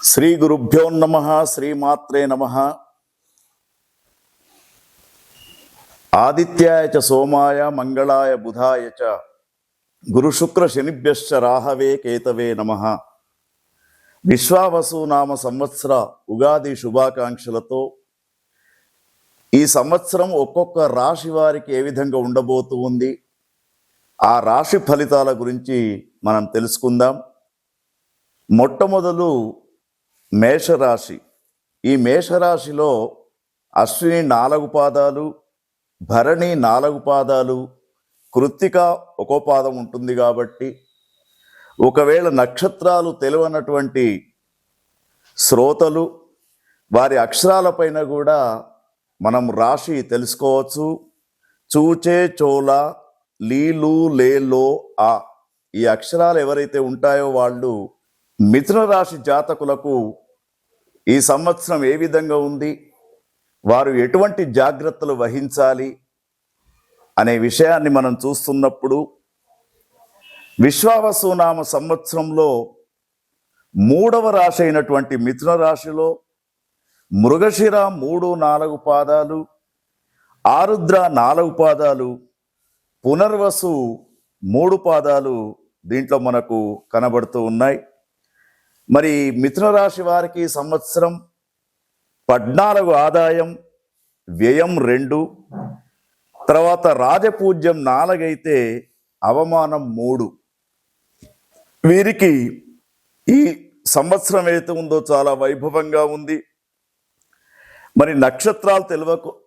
శ్రీ గురుభ్యో నమః. శ్రీమాత్రే నమః. ఆదిత్యాయ చ సోమాయ మంగళాయ బుధాయ చ గురు శుక్ర శనిభ్యశ్చ రాహవే కేతవే నమః. విశ్వావసు నామ సంవత్సర ఉగాది శుభాకాంక్షలతో ఈ సంవత్సరం ఒక్కొక్క రాశి వారికి ఏ విధంగా ఉండబోతూ ఉంది, ఆ రాశి ఫలితాల గురించి మనం తెలుసుకుందాం. మొట్టమొదలు మేషరాశి. ఈ మేషరాశిలో అశ్విని 4 పాదాలు, భరణి 4 పాదాలు, కృత్తిక 1 పాదం ఉంటుంది. కాబట్టి ఒకవేళ నక్షత్రాలు తెలియనటువంటి శ్రోతలు వారి అక్షరాలపైన కూడా మనం రాశి తెలుసుకోవచ్చు. చూచే, చోళ, లీలు, లేలో, ఆ ఈ అక్షరాలు ఎవరైతే ఉంటాయో వాళ్ళు మిథున రాశి జాతకులకు ఈ సంవత్సరం ఏ విధంగా ఉంది, వారు ఎటువంటి జాగ్రత్తలు వహించాలి అనే విషయాన్ని మనం చూస్తున్నప్పుడు, విశ్వావసు నామ సంవత్సరంలో 3వ రాశి అయినటువంటి మిథున రాశిలో మృగశిర 3-4 పాదాలు, ఆరుద్ర 4 పాదాలు, పునర్వసు 3 పాదాలు దీంట్లో మనకు కనబడుతూ ఉన్నాయి. మరి మిథున రాశి వారికి సంవత్సరం 14 ఆదాయం, వ్యయం 2, తర్వాత రాజపూజ్యం 4 అయితే అవమానం 3. వీరికి ఈ సంవత్సరం ఏదైతే ఉందో చాలా వైభవంగా ఉంది. మరి నక్షత్రాలు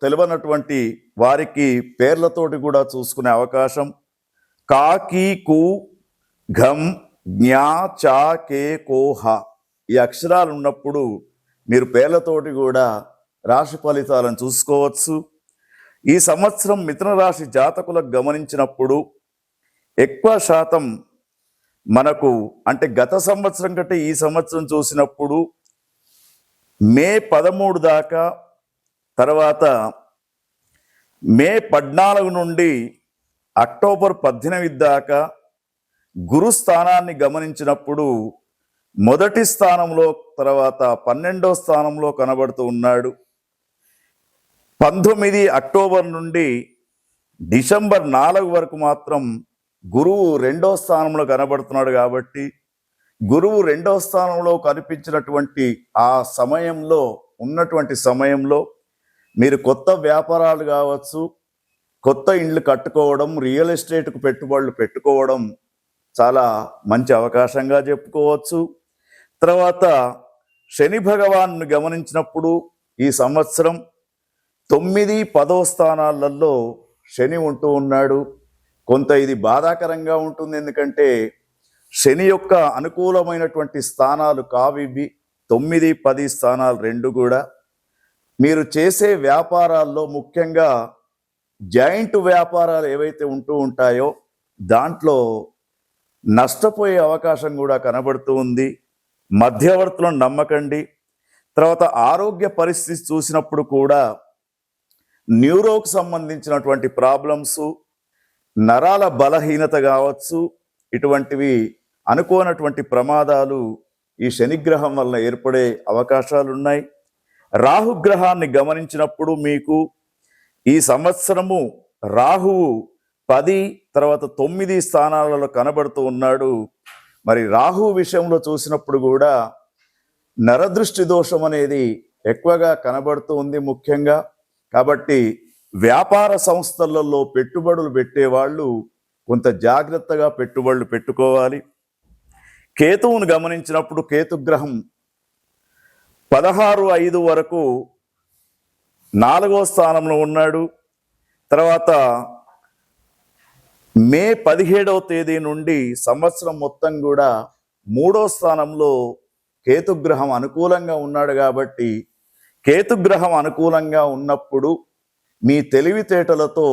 తెలియనటువంటి వారికి పేర్లతోటి కూడా చూసుకునే అవకాశం. కా, కీ, కు, ఘం, జ్ఞా, చా, కే, కో, హ ఈ అక్షరాలు ఉన్నప్పుడు మీరు పేర్లతోటి కూడా రాశి ఫలితాలను చూసుకోవచ్చు. ఈ సంవత్సరం మిథున రాశి జాతకులకు గమనించినప్పుడు ఎక్కువ శాతం మనకు అంటే గత సంవత్సరం కంటే ఈ సంవత్సరం చూసినప్పుడు మే 13 దాకా, తర్వాత మే 14 నుండి అక్టోబర్ 18 దాకా గురు స్థానాన్ని గమనించినప్పుడు మొదటి స్థానంలో, తర్వాత 12వ స్థానంలో కనబడుతూ ఉన్నాడు. 19 అక్టోబర్ నుండి డిసెంబర్ 4 వరకు మాత్రం గురువు 2వ స్థానంలో కనబడుతున్నాడు. కాబట్టి గురువు 2వ స్థానంలో కనిపించినటువంటి ఆ సమయంలో ఉన్నటువంటి సమయంలో మీరు కొత్త వ్యాపారాలు కావచ్చు, కొత్త ఇండ్లు కట్టుకోవడం, రియల్ ఎస్టేట్కు పెట్టుబడులు పెట్టుకోవడం చాలా మంచి అవకాశంగా చెప్పుకోవచ్చు. తర్వాత శని భగవాన్ని గమనించినప్పుడు ఈ సంవత్సరం 9, 10వ స్థానాలలో శని ఉంటూ ఉన్నాడు. కొంత ఇది బాధాకరంగా ఉంటుంది. ఎందుకంటే శని యొక్క అనుకూలమైనటువంటి స్థానాలు కావివి 9, 10 స్థానాలు 2 కూడా. మీరు చేసే వ్యాపారాల్లో ముఖ్యంగా జాయింట్ వ్యాపారాలు ఏవైతే ఉంటూ ఉంటాయో దాంట్లో నష్టపోయే అవకాశం కూడా కనబడుతూ ఉంది. మధ్యవర్తులను నమ్మకండి. తర్వాత ఆరోగ్య పరిస్థితి చూసినప్పుడు కూడా న్యూరోకు సంబంధించినటువంటి ప్రాబ్లమ్స్, నరాల బలహీనత కావచ్చు, ఇటువంటివి అనుకోనటువంటి ప్రమాదాలు ఈ శనిగ్రహం వల్ల ఏర్పడే అవకాశాలు ఉన్నాయి. రాహుగ్రహాన్ని గమనించినప్పుడు మీకు ఈ సంవత్సరము రాహువు 10, తర్వాత 9 స్థానాలలో కనబడుతూ ఉన్నాడు. మరి రాహు విషయంలో చూసినప్పుడు కూడా నరదృష్టి దోషం అనేది ఎక్కువగా కనబడుతూ ఉంది ముఖ్యంగా. కాబట్టి వ్యాపార సంస్థలలో పెట్టుబడులు పెట్టేవాళ్ళు కొంత జాగ్రత్తగా పెట్టుబడులు పెట్టుకోవాలి. కేతువును గమనించినప్పుడు కేతుగ్రహం 16/5 వరకు 4వ స్థానంలో ఉన్నాడు. తర్వాత మే 17వ తేదీ నుండి సంవత్సరం మొత్తం కూడా 3వ స్థానంలో కేతుగ్రహం అనుకూలంగా ఉన్నాడు. కాబట్టి కేతుగ్రహం అనుకూలంగా ఉన్నప్పుడు మీ తెలివితేటలతో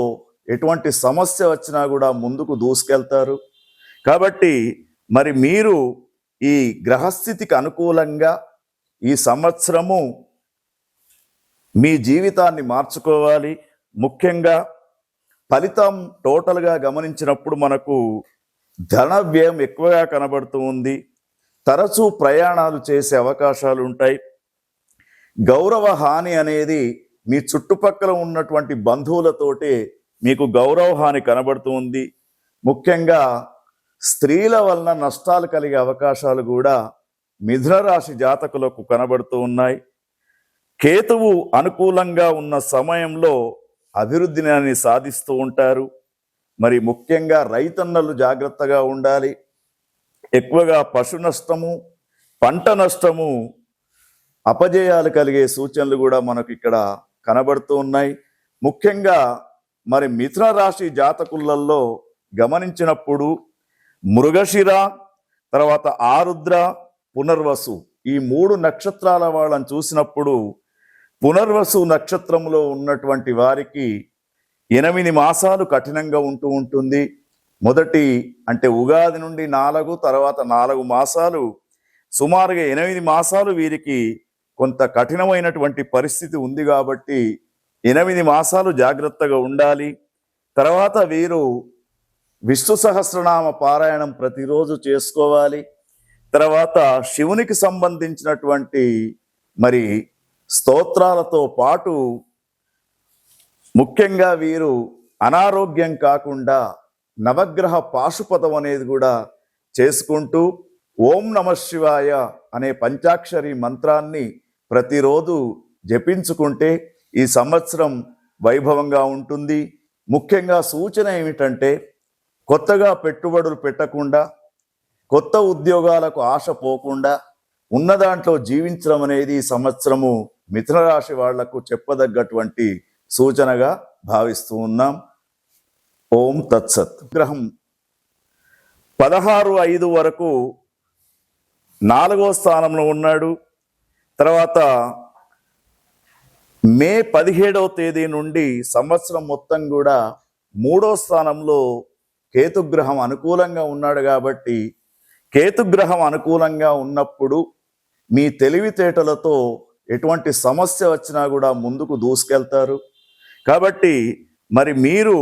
ఎటువంటి సమస్య వచ్చినా కూడా ముందుకు దూసుకెళ్తారు. కాబట్టి మరి మీరు ఈ గ్రహస్థితికి అనుకూలంగా ఈ సంవత్సరము మీ జీవితాన్ని మార్చుకోవాలి. ముఖ్యంగా ఫలితం టోటల్గా గమనించినప్పుడు మనకు ధన వ్యయం ఎక్కువగా కనబడుతూ ఉంది. తరచూ ప్రయాణాలు చేసే అవకాశాలు ఉంటాయి. గౌరవ హాని అనేది మీ చుట్టుపక్కల ఉన్నటువంటి బంధువులతోటే మీకు గౌరవ హాని కనబడుతుంది. ముఖ్యంగా స్త్రీల వలన నష్టాలు కలిగే అవకాశాలు కూడా మిథున రాశి జాతకులకు కనబడుతూ ఉన్నాయి. కేతువు అనుకూలంగా ఉన్న సమయంలో అభివృద్ధిని సాధిస్తూ ఉంటారు. మరి ముఖ్యంగా రైతన్నలు జాగ్రత్తగా ఉండాలి. ఎక్కువగా పశు నష్టము, పంట నష్టము, అపజయాలు కలిగే సూచనలు కూడా మనకు ఇక్కడ కనబడుతూ ఉన్నాయి. ముఖ్యంగా మరి మిథున రాశి జాతకులలో గమనించినప్పుడు మృగశిర, తర్వాత ఆరుద్ర, పునర్వసు ఈ 3 నక్షత్రాల వాళ్ళని చూసినప్పుడు పునర్వసు నక్షత్రంలో ఉన్నటువంటి వారికి 8 మాసాలు కఠినంగా ఉంటుంది. మొదటి అంటే ఉగాది నుండి 4, తర్వాత 4 మాసాలు, సుమారుగా 8 మాసాలు వీరికి కొంత కఠినమైనటువంటి పరిస్థితి ఉంది. కాబట్టి 8 మాసాలు జాగ్రత్తగా ఉండాలి. తర్వాత వీరు విష్ణు సహస్రనామ పారాయణం ప్రతిరోజు చేసుకోవాలి. తర్వాత శివునికి సంబంధించినటువంటి మరి స్తోత్రాలతో పాటు ముఖ్యంగా వీరు అనారోగ్యం కాకుండా నవగ్రహ పాశుపతం అనేది కూడా చేసుకుంటూ ఓం నమః శివాయ అనే పంచాక్షరి మంత్రాన్ని ప్రతిరోజు జపించుకుంటే ఈ సంవత్సరం వైభవంగా ఉంటుంది. ముఖ్యంగా సూచన ఏమిటంటే కొత్తగా పెట్టుబడులు పెట్టకుండా, కొత్త ఉద్యోగాలకు ఆశ పోకుండా ఉన్న దాంట్లో జీవించడం అనేది ఈ సంవత్సరము మిథున రాశి వాళ్లకు చెప్పదగ్గటువంటి సూచనగా భావిస్తూ ఉన్నాం. ఓం తత్సత్. గ్రహం 16/5 వరకు 4వ స్థానంలో ఉన్నాడు. తర్వాత మే 17వ తేదీ నుండి సంవత్సరం మొత్తం కూడా 3వ స్థానంలో కేతుగ్రహం అనుకూలంగా ఉన్నాడు. కాబట్టి కేతుగ్రహం అనుకూలంగా ఉన్నప్పుడు మీ తెలివితేటలతో ఎటువంటి సమస్య వచ్చినా కూడా ముందుకు దూసుకెళ్తారు. కాబట్టి మరి మీరు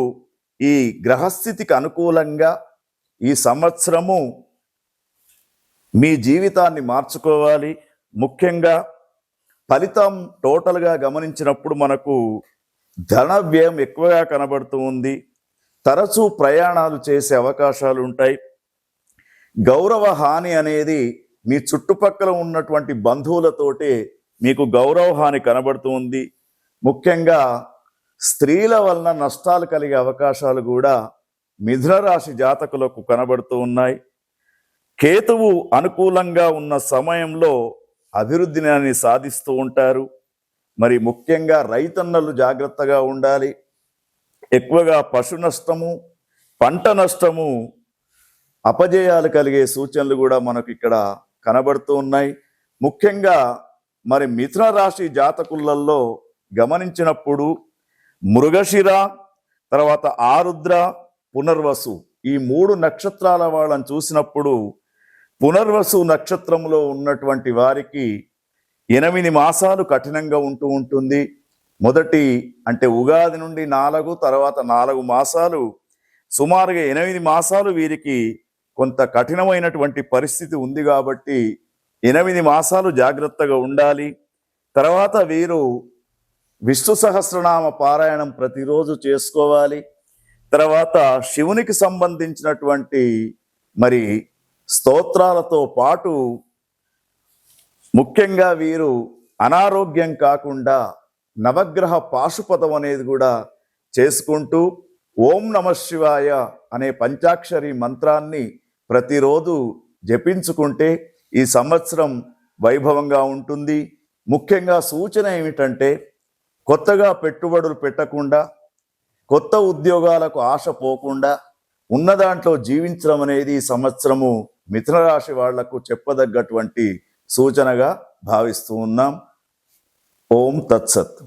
ఈ గ్రహస్థితికి అనుకూలంగా ఈ సంవత్సరము మీ జీవితాన్ని మార్చుకోవాలి. ముఖ్యంగా ఫలితం టోటల్గా గమనించినప్పుడు మనకు ధన వ్యయం ఎక్కువగా కనబడుతూ ఉంది. తరచూ ప్రయాణాలు చేసే అవకాశాలు ఉంటాయి. గౌరవ హాని అనేది మీ చుట్టుపక్కల ఉన్నటువంటి బంధువులతోటే మీకు గౌరవ హాని కనబడుతూ ఉంది. ముఖ్యంగా స్త్రీల వలన నష్టాలు కలిగే అవకాశాలు కూడా మిథున రాశి జాతకులకు కనబడుతూ ఉన్నాయి. కేతువు అనుకూలంగా ఉన్న సమయంలో అభివృద్ధిని సాధిస్తూ ఉంటారు. మరి ముఖ్యంగా రైతన్నలు జాగ్రత్తగా ఉండాలి. ఎక్కువగా పశు నష్టము, పంట నష్టము, అపజయాలు కలిగే సూచనలు కూడా మనకు ఇక్కడ కనబడుతూ ఉన్నాయి. ముఖ్యంగా మరి మిథున రాశి జాతకులలో గమనించినప్పుడు మృగశిర, తర్వాత ఆరుద్ర, పునర్వసు ఈ 3 నక్షత్రాల వాళ్ళని చూసినప్పుడు పునర్వసు నక్షత్రంలో ఉన్నటువంటి వారికి 8 మాసాలు కఠినంగా ఉంటుంది. మొదటి అంటే ఉగాది నుండి 4, తర్వాత 4 మాసాలు, సుమారుగా 8 మాసాలు వీరికి కొంత కఠినమైనటువంటి పరిస్థితి ఉంది. కాబట్టి 8 మాసాలు జాగ్రత్తగా ఉండాలి. తర్వాత వీరు విష్ణు సహస్రనామ పారాయణం ప్రతిరోజు చేసుకోవాలి. తర్వాత శివునికి సంబంధించినటువంటి మరి స్తోత్రాలతో పాటు ముఖ్యంగా వీరు అనారోగ్యం కాకుండా నవగ్రహ పాశుపతం అనేది కూడా చేసుకుంటూ ఓం నమః శివాయ అనే పంచాక్షరి మంత్రాన్ని ప్రతిరోజు జపించుకుంటే ఈ సంవత్సరం వైభవంగా ఉంటుంది. ముఖ్యంగా సూచన ఏమిటంటే కొత్తగా పెట్టుబడులు పెట్టకుండా, కొత్త ఉద్యోగాలకు ఆశ పోకుండా ఉన్న దాంట్లో జీవించడం అనేది ఈ సంవత్సరము మిథున రాశి వాళ్లకు చెప్పదగ్గటువంటి సూచనగా భావిస్తూ ఉన్నాం. ఓం తత్సత్.